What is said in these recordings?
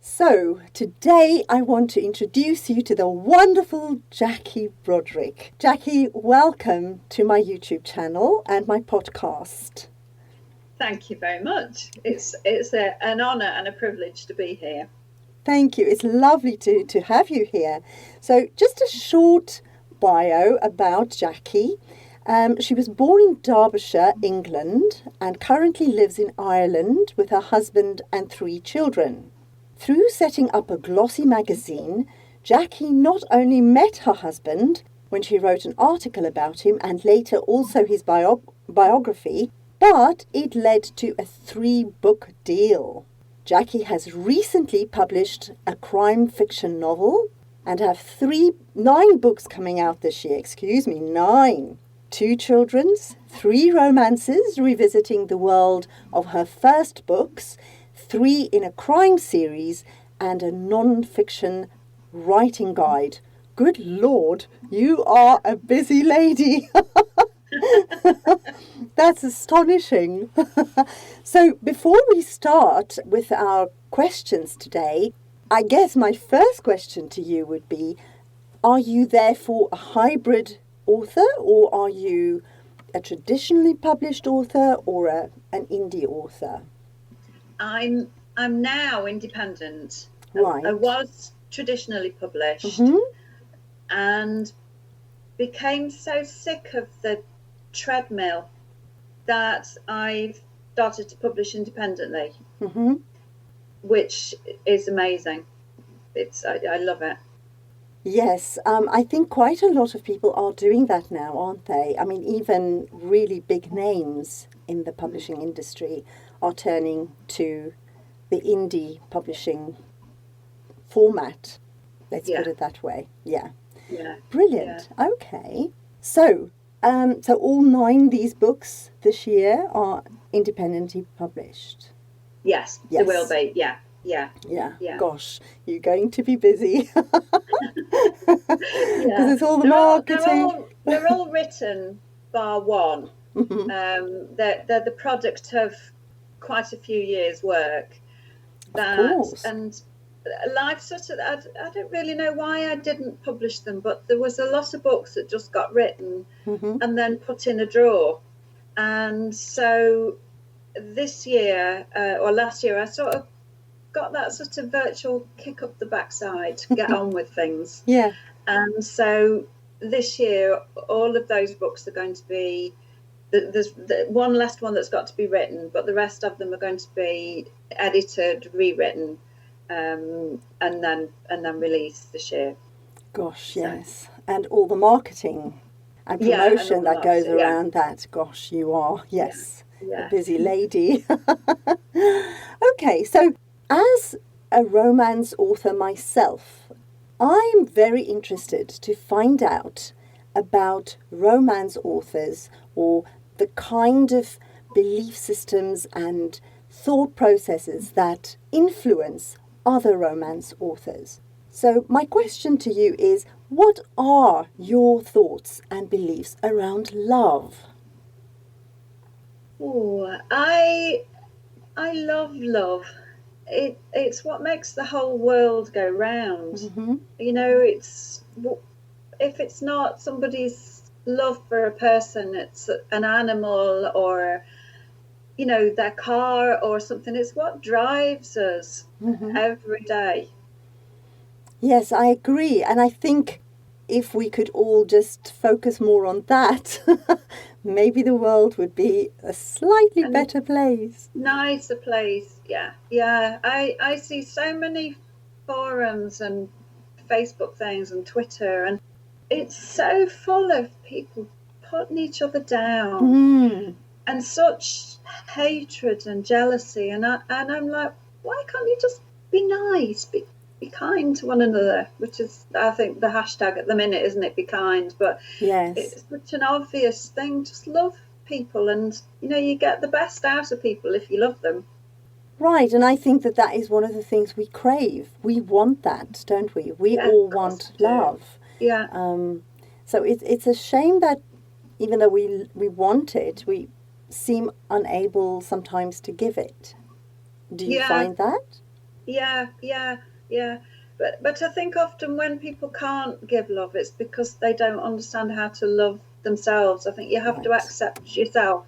So, today I want to introduce you to the wonderful Jacqui Broderick. Jacqui, welcome to my YouTube channel and my podcast. Thank you very much. It's an honour and a privilege to be here. Thank you. It's lovely to have you here. So, just a short bio about Jacqui. She was born in Derbyshire, England, and currently lives in Ireland with her husband and 3 children. Through setting up a glossy magazine, Jacqui not only met her husband when she wrote an article about him and later also his biography, but it led to a 3-book deal. Jacqui has recently published a crime fiction novel and have 9 books coming out this year. 9. 2 children's, 3 romances revisiting the world of her first books, 3 in a crime series, and a non-fiction writing guide. Good Lord, you are a busy lady. That's astonishing. So before we start with our questions today, I guess my first question to you would be, are you therefore a hybrid author, or are you a traditionally published author or an indie author? I'm now independent. Right. I was traditionally published and became so sick of the treadmill that I started to publish independently, which is amazing. I love it. Yes, I think quite a lot of people are doing that now, aren't they? I mean, even really big names in the publishing industry are turning to the indie publishing format. Let's put it that way. Yeah. Brilliant. Yeah. Okay. So all 9 these books this year are independently published. Yes. They will be. Yeah. Gosh, you're going to be busy. Because it's all the marketing. They're all written bar one. They're the product of quite a few years' work. And life sort of, I don't really know why I didn't publish them, but there was a lot of books that just got written and then put in a drawer. And so this year or last year, I sort of got that sort of virtual kick up the backside to get on with things. Yeah. And so this year, all of those books are going to be, there's one last one that's got to be written, but the rest of them are going to be edited, rewritten, and then released this year. Gosh, yes. And all the marketing and promotion that goes around that. Gosh, you are, a busy lady. Okay, so as a romance author myself, I'm very interested to find out about romance authors, or the kind of belief systems and thought processes that influence other romance authors. So my question to you is, what are your thoughts and beliefs around love? Oh, I love love. It's what makes the whole world go round. You know, if it's not somebody's love for a person, it's an animal or, you know, their car or something. It's what drives us every day. Yes, I agree. And I think if we could all just focus more on that, maybe the world would be a slightly better place. Nicer place, yeah. I see so many forums and Facebook things and Twitter, and it's so full of people putting each other down and such hatred and jealousy. And I'm like, why can't you just be nice, be kind to one another, which is, I think, the hashtag at the minute, isn't it? Be kind. But yes, it's such an obvious thing. Just love people, and you know, you get the best out of people if you love them. Right, and I think that is one of the things we crave. We want that, don't we? We all want love. Yeah. So it's a shame that even though we want it, we seem unable sometimes to give it. Do you find that? Yeah, yeah, yeah. But I think often when people can't give love, it's because they don't understand how to love themselves. I think you have to Right. accept yourself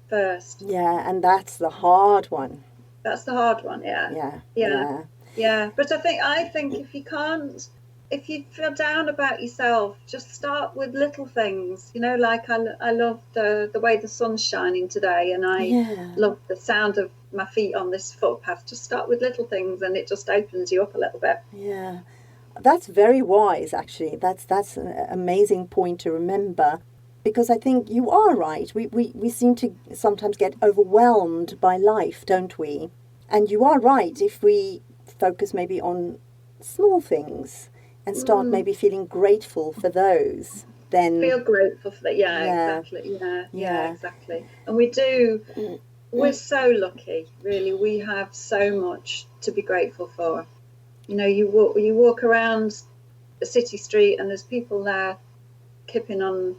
first. Yeah, and that's the hard one. That's the hard one. Yeah, Yeah, yeah, yeah. yeah. But I think if you can't, if you feel down about yourself, just start with little things. You know, like I love the way the sun's shining today, and I Yeah. love the sound of my feet on this footpath. Just start with little things, and it just opens you up a little bit. Yeah. That's very wise, actually. That's an amazing point to remember, because I think you are right. We seem to sometimes get overwhelmed by life, don't we? And you are right. If we focus maybe on small things and start Mm, maybe feeling grateful for those, then feel grateful for that. Yeah, yeah, exactly. Yeah, yeah, yeah, exactly. And we do. We're so lucky, really. We have so much to be grateful for. You know, you walk around a city street and there's people there kipping on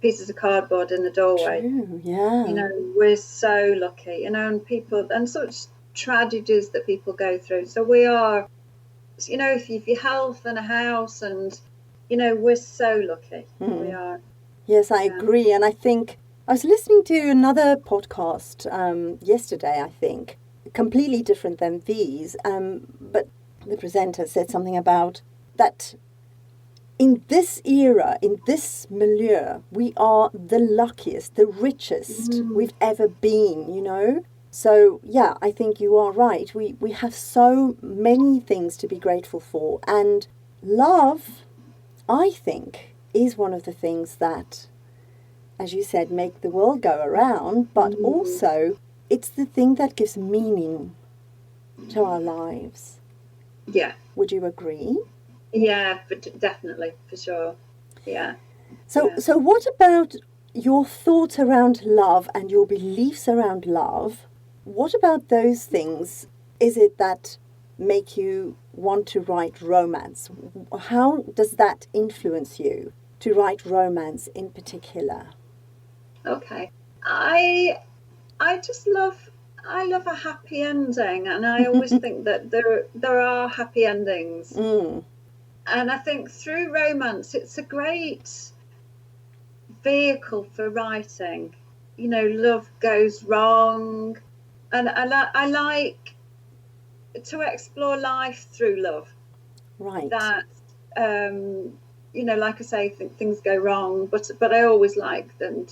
pieces of cardboard in the doorway. true, You yeah, know, we're so lucky. You know, and people and such tragedies that people go through. So we are, you know, if you've your health and a house, and you know, we're so lucky. We mm. are. Yes, I Yeah. agree. And I think I was listening to another podcast yesterday, I think, completely different than these. But the presenter said something about that in this era, in this milieu, we are the luckiest, the richest Mm, we've ever been, you know? So, yeah, I think you are right. We have so many things to be grateful for. And love, I think, is one of the things that, as you said, make the world go around, but mm, also it's the thing that gives meaning to our lives. yeah. Would you agree? Yeah, but definitely, for sure. Yeah, So, yeah. so what about your thoughts around love and your beliefs around love? What about those things is it that make you want to write romance? How does that influence you to write romance in particular? Okay. I I just love a happy ending, and I always think that there are happy endings. Mm, And I think through romance, it's a great vehicle for writing. You know, love goes wrong, and I like to explore life through love. right. That you know, like I say, things go wrong, but I always like them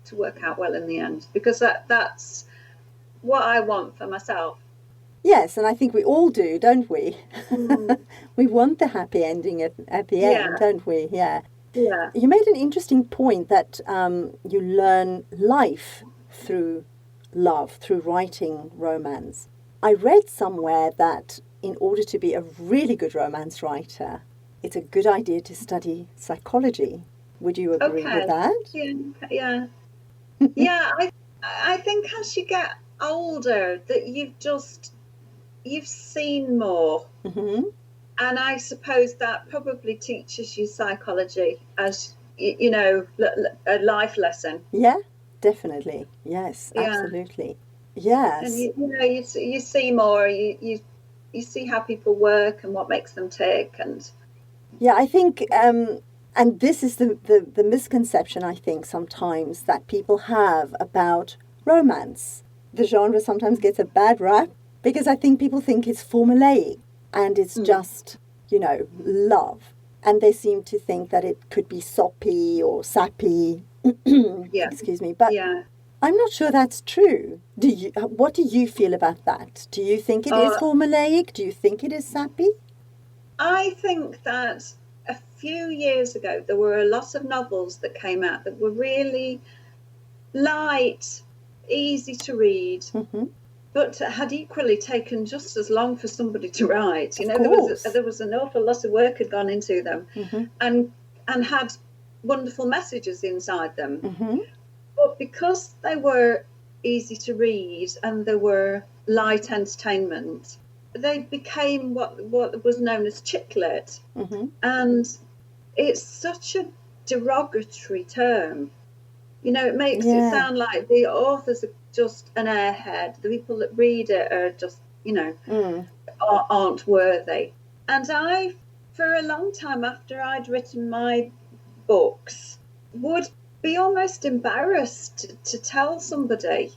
to work out well in the end, because that's what I want for myself. Yes, and I think we all do, don't we? Mm, We want the happy ending at the end, yeah, don't we? Yeah. yeah. You made an interesting point that you learn life through love, through writing romance. I read somewhere that in order to be a really good romance writer, it's a good idea to study psychology. Would you agree with Okay. that? Yeah, yeah, yeah. I think as you get older, that you've seen more, Hmm. and I suppose that probably teaches you psychology as you know, a life lesson. Yeah, definitely. Yes, Yeah, absolutely. and Yes. you know, you see more. You see how people work and what makes them tick, and Yeah, I think, and this is the misconception I think sometimes that people have about romance. The genre sometimes gets a bad rap because I think people think it's formulaic and it's mm, just, love. And they seem to think that it could be soppy or sappy. yeah, Excuse me. But yeah. I'm not sure that's true. What do you feel about that? Do you think it is Uh, formulaic? Do you think it is sappy? I think that a few years ago there were a lot of novels that came out that were really light, easy to read, Hmm. but had equally taken just as long for somebody to write. You Of know, course. there was an awful lot of work had gone into them, Hmm. and had wonderful messages inside them. Hmm. But because they were easy to read and they were light entertainment, they became what was known as chick lit. Hmm. And it's such a derogatory term. You know, it makes it Yeah. sound like the authors are just an airhead. The people that read it are just, you know, Mm. aren't worthy. And I, for a long time after I'd written my books, would be almost embarrassed to tell somebody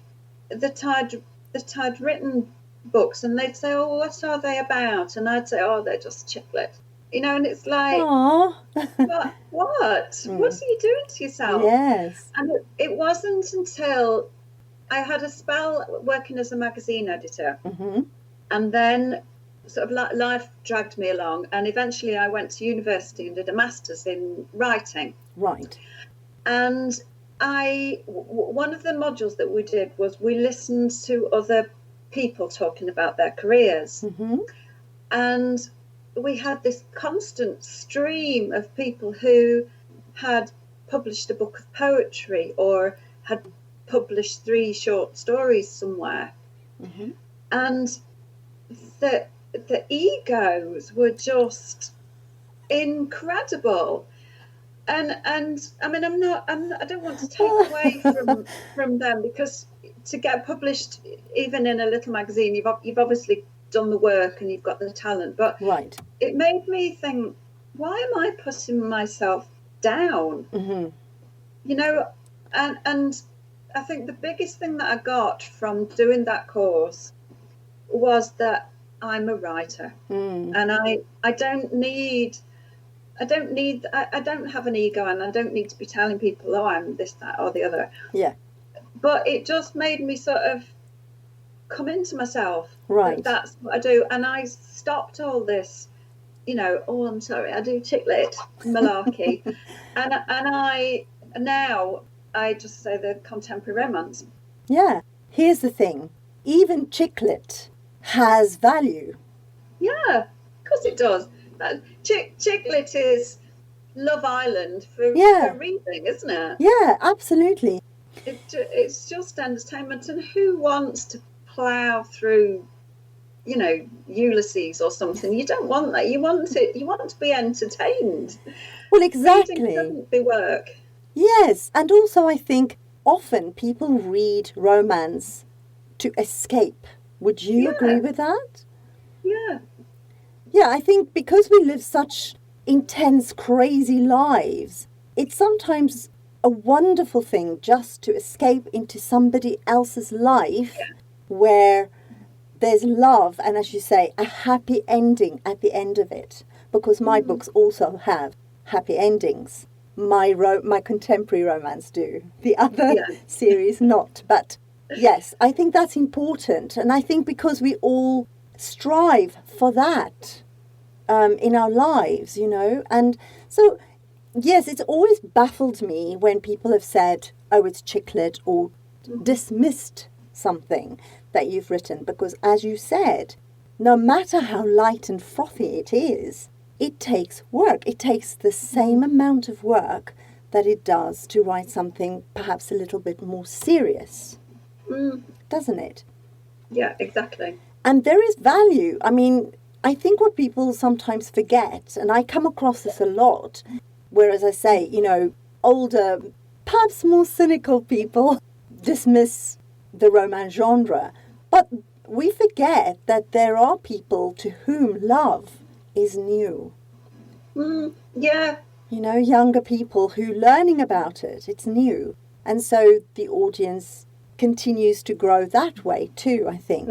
that I'd written books, and they'd say, "Oh, what are they about?" And I'd say, "Oh, they're just chicklet." And it's like, what? What are you doing to yourself? Yes. And it wasn't until I had a spell working as a magazine editor, and then sort of life dragged me along, and eventually I went to university and did a master's in writing. Right. And one of the modules that we did was we listened to other people talking about their careers. And we had this constant stream of people who had published a book of poetry or had published 3 short stories somewhere. And the egos were just incredible. And I mean, I don't want to take away from them, because to get published even in a little magazine, you've obviously done the work and you've got the talent, but right. It made me think, why am I putting myself down? And I think the biggest thing that I got from doing that course was that I'm a writer, and I don't have an ego, and I don't need to be telling people, oh, I'm this, that, or the other. Yeah. But it just made me sort of come into myself. Right. That's what I do. And I stopped all this, oh, I'm sorry, I do chicklet malarkey. and now I just say the contemporary romance. Yeah. Here's the thing. Even chicklet has value. Yeah, of course it does. Chicklet is Love Island for reading, isn't it? Yeah, absolutely. It's just entertainment, and who wants to plough through, Ulysses or something? You don't want that. You want to be entertained. Well, exactly. Reading shouldn't be work. Yes, and also I think often people read romance to escape. Would you agree with that? Yeah. Yeah, I think because we live such intense, crazy lives, it's sometimes a wonderful thing just to escape into somebody else's life where there's love and, as you say, a happy ending at the end of it. Because my books also have happy endings. My contemporary romance do. The other series not. But yes, I think that's important. And I think because we all strive for that in our lives, And so, yes, it's always baffled me when people have said, oh, it's chicklet, or dismissed something that you've written. Because as you said, no matter how light and frothy it is, it takes work. It takes the same amount of work that it does to write something perhaps a little bit more serious, doesn't it? Yeah, exactly. And there is value. I mean, I think what people sometimes forget, and I come across this a lot, whereas I say, older, perhaps more cynical people dismiss the romance genre. But we forget that there are people to whom love is new. Yeah. Younger people who learning about it, it's new. And so the audience continues to grow that way too, I think.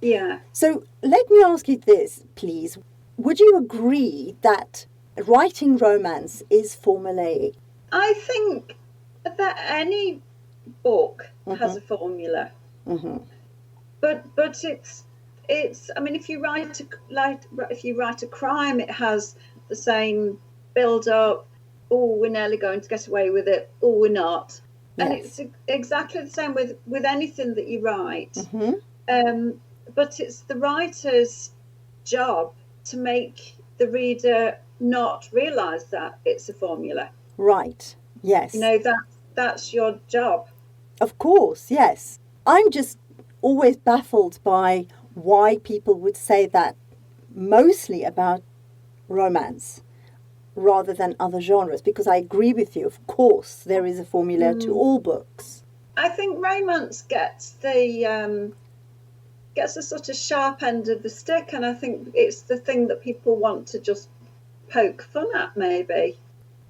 Yeah. So let me ask you this, please. Would you agree that writing romance is formulaic? I think that any book has a formula. But it's I mean, if you write a crime, it has the same build up. Oh, we're nearly going to get away with it. Oh, we're not. Yes. And it's exactly the same with anything that you write. But it's the writer's job to make the reader not realise that it's a formula. Right. Yes. That's your job. Of course, yes. I'm just always baffled by why people would say that mostly about romance rather than other genres, because I agree with you, of course, there is a formula to all books. I think romance gets the gets a sort of sharp end of the stick, and I think it's the thing that people want to just poke fun at, maybe.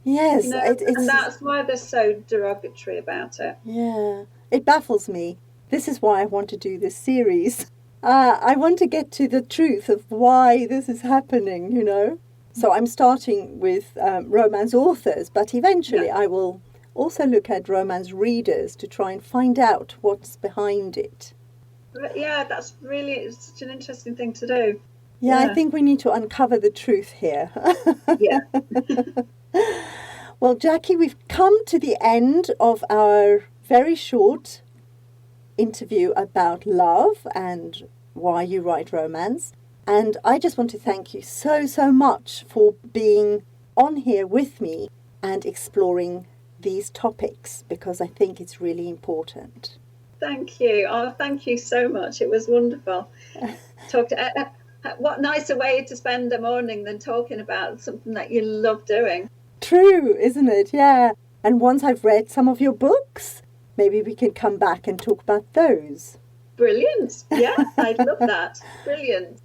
Yes, and that's why they're so derogatory about it. Yeah, it baffles me. This is why I want to do this series. I want to get to the truth of why this is happening. So I'm starting with romance authors, but eventually I will also look at romance readers to try and find out what's behind it. Yeah, that's really such an interesting thing to do. Yeah, I think we need to uncover the truth here. Yeah. Well, Jacqui, we've come to the end of our very short interview about love and why you write romance. And I just want to thank you so, so much for being on here with me and exploring these topics, because I think it's really important. Thank you. Oh, thank you so much. It was wonderful. What nicer way to spend a morning than talking about something that you love doing. True, isn't it? Yeah. And once I've read some of your books, maybe we can come back and talk about those. Brilliant. Yeah, I'd love that. Brilliant.